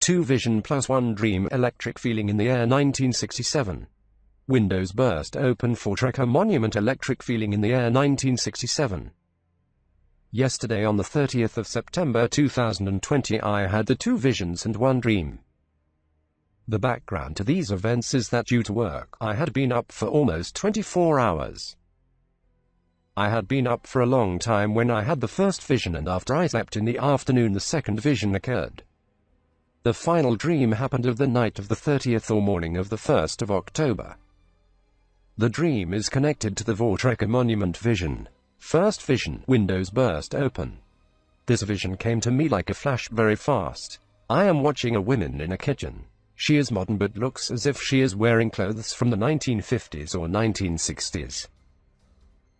2 vision plus 1 dream, electric feeling in the air 1967. Windows burst open for Trekker Monument, electric feeling in the air 1967. Yesterday on the 30th of September 2020 I had the 2 visions and 1 dream. The background to these events is that due to work I had been up for almost 24 hours. I had been up for a long time when I had the first vision, and after I slept in the afternoon the second vision occurred. The final dream happened of the night of the 30th or morning of the 1st of October. The dream is connected to the Trekker Monument vision. First vision, windows burst open. This vision came to me like a flash, very fast. I am watching a woman in a kitchen. She is modern but looks as if she is wearing clothes from the 1950s or 1960s.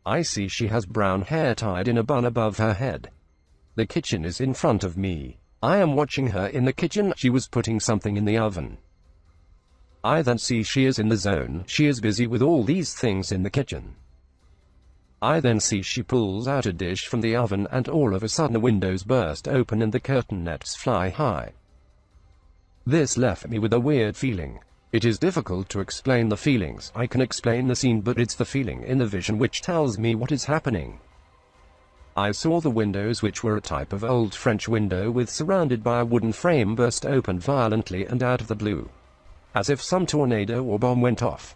I see she has brown hair tied in a bun above her head. The kitchen is in front of me. I am watching her in the kitchen. She was putting something in the oven. I then see she is in the zone. She is busy with all these things in the kitchen. I then see she pulls out a dish from the oven, and all of a sudden the windows burst open and the curtain nets fly high. This left me with a weird feeling. It is difficult to explain the feelings. I can explain the scene, but it's the feeling in the vision which tells me what is happening. I saw the windows, which were a type of old French window with surrounded by a wooden frame, burst open violently and out of the blue, as if some tornado or bomb went off.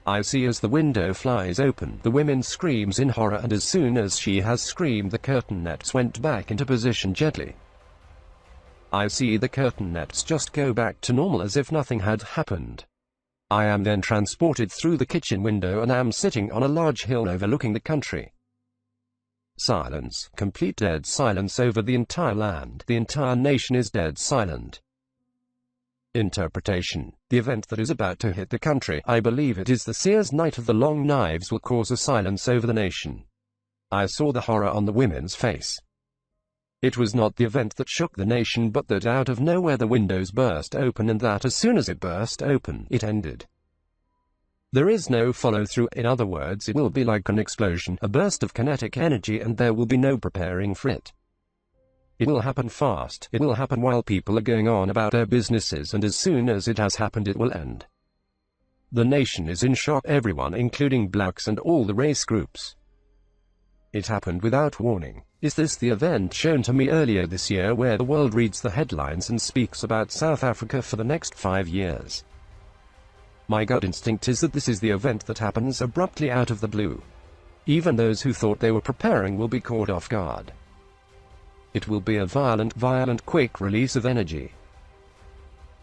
I see as the window flies open, the woman screams in horror, and as soon as she has screamed the curtain nets went back into position gently. I see the curtain nets just go back to normal as if nothing had happened. I am then transported through the kitchen window and am sitting on a large hill overlooking the country. Silence, complete dead silence over the entire land. The entire nation is dead silent. Interpretation: the event that is about to hit the country, I believe it is the Sears Night of the Long Knives, will cause a silence over the nation. I saw the horror on the women's face. It was not the event that shook the nation, but that out of nowhere the windows burst open, and that as soon as it burst open, it ended. There is no follow-through. In other words, it will be like an explosion, a burst of kinetic energy, and there will be no preparing for it. It will happen fast. It will happen while people are going on about their businesses, and as soon as it has happened it will end. The nation is in shock, everyone, including blacks and all the race groups. It happened without warning. Is this the event shown to me earlier this year, where the world reads the headlines and speaks about South Africa for the next 5 years? My gut instinct is that this is the event that happens abruptly out of the blue. Even those who thought they were preparing will be caught off guard. It will be a violent, quick release of energy.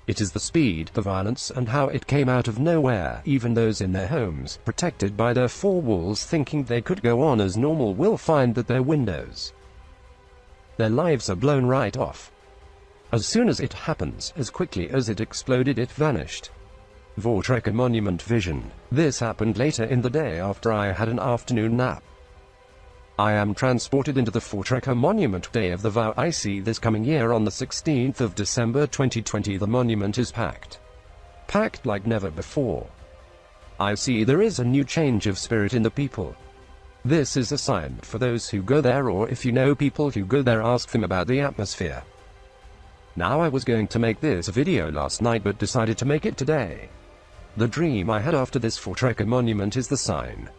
It is the speed, the violence, and how it came out of nowhere. Even those in their homes, protected by their 4 walls, thinking they could go on as normal, will find that their windows, their lives are blown right off. As soon as it happens, as quickly as it exploded, it vanished. Trekker Monument vision. This happened later in the day after I had an afternoon nap. I am transported into the Trekker Monument day of the vow. I see this coming year on the 16th of December 2020. The monument is packed. Packed like never before. I see there is a new change of spirit in the people. This is a sign for those who go there, or if you know people who go there, ask them about the atmosphere. Now, I was going to make this video last night but decided to make it today. The dream I had after this Trekker Monument is the sign.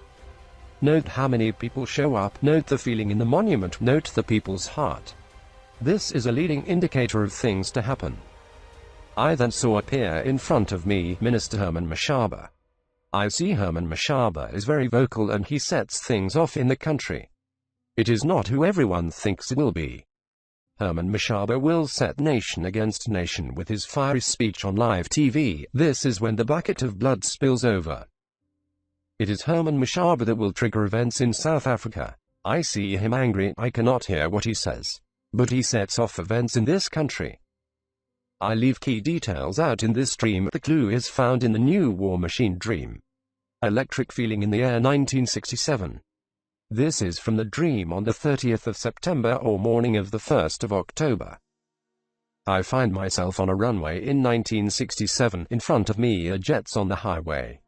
Note how many people show up, note the feeling in the monument, note the people's heart. This is a leading indicator of things to happen. I then saw appear in front of me Minister Herman Mashaba. I see Herman Mashaba is very vocal and he sets things off in the country. It is not who everyone thinks it will be. Herman Mashaba will set nation against nation with his fiery speech on live TV. This is when the bucket of blood spills over. It is Herman Mashaba that will trigger events in South Africa. I see him angry. I cannot hear what he says, but he sets off events in this country. I leave key details out in this dream. The clue is found in the new War Machine dream. Electric feeling in the air 1967. This is from the dream on the 30th of September or morning of the 1st of October. I find myself on a runway in 1967. In front of me are jets on the highway.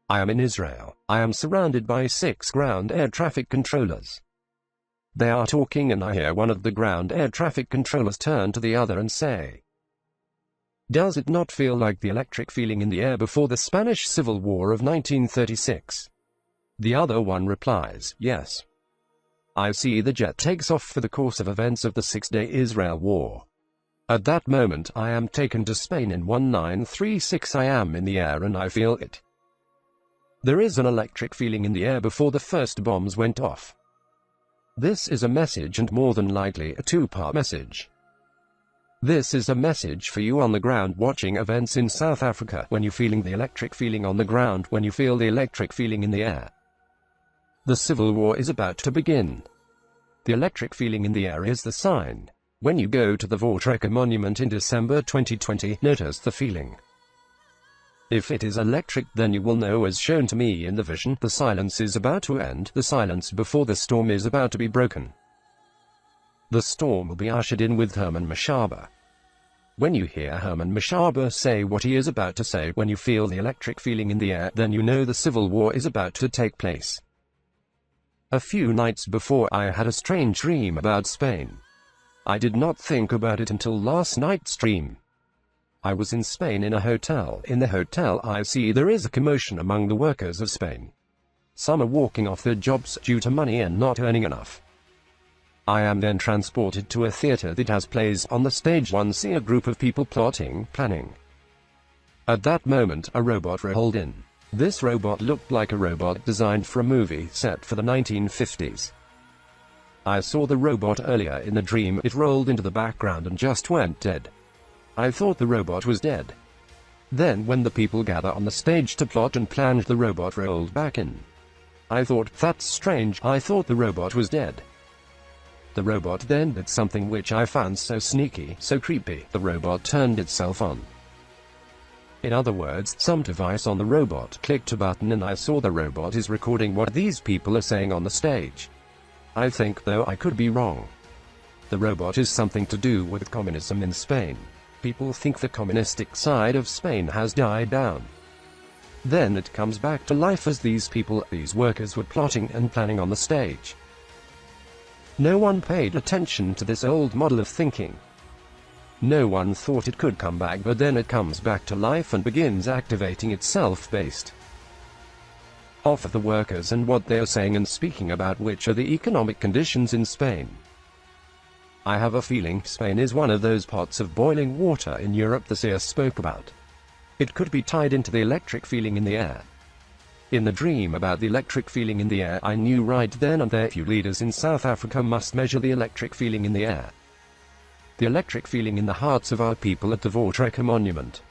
I am in Israel. I am surrounded by 6 ground air traffic controllers. They are talking and I hear one of the ground air traffic controllers turn to the other and say, Does it not feel like the electric feeling in the air before the Spanish Civil War of 1936? The other one replies, yes. I see the jet takes off for the course of events of the Six-Day Israel War. At that moment I am taken to Spain in 1936. I am in the air and I feel it. There is an electric feeling in the air before the first bombs went off. This is a message, and more than likely a two-part message. This is a message for you on the ground watching events in South Africa, when you're feeling the electric feeling on the ground, when you feel the electric feeling in the air. The Civil War is about to begin. The electric feeling in the air is the sign. When you go to the Voortrekker Monument in December 2020, notice the feeling. If it is electric, then you will know, as shown to me in the vision, the silence is about to end, the silence before the storm is about to be broken. The storm will be ushered in with Herman Mashaba. When you hear Herman Mashaba say what he is about to say, when you feel the electric feeling in the air, then you know the Civil War is about to take place. A few nights before, I had a strange dream about Spain. I did not think about it until last night's dream. I was in Spain in a hotel. In the hotel I see there is a commotion among the workers of Spain. Some are walking off their jobs due to money and not earning enough. I am then transported to a theater that has plays. On the stage one see a group of people plotting, planning. At that moment a robot rolled in. This robot looked like a robot designed for a movie set for the 1950s. I saw the robot earlier in the dream. It rolled into the background and just went dead. I thought the robot was dead. Then when the people gather on the stage to plot and plan, the robot rolled back in. I thought, that's strange. I thought the robot was dead. The robot then did something which I found so sneaky, so creepy. The robot turned itself on. In other words, some device on the robot clicked a button and I saw the robot is recording what these people are saying on the stage. I think, though I could be wrong, the robot is something to do with communism in Spain. People think the communistic side of Spain has died down. Then it comes back to life as these people, these workers, were plotting and planning on the stage. No one paid attention to this old model of thinking. No one thought it could come back, but then it comes back to life and begins activating itself based off of the workers and what they are saying and speaking about, which are the economic conditions in Spain. I have a feeling Spain is one of those pots of boiling water in Europe the seer spoke about. It could be tied into the electric feeling in the air. In the dream about the electric feeling in the air, I knew right then and there few leaders in South Africa must measure the electric feeling in the air. The electric feeling in the hearts of our people at the Voortrekker Monument.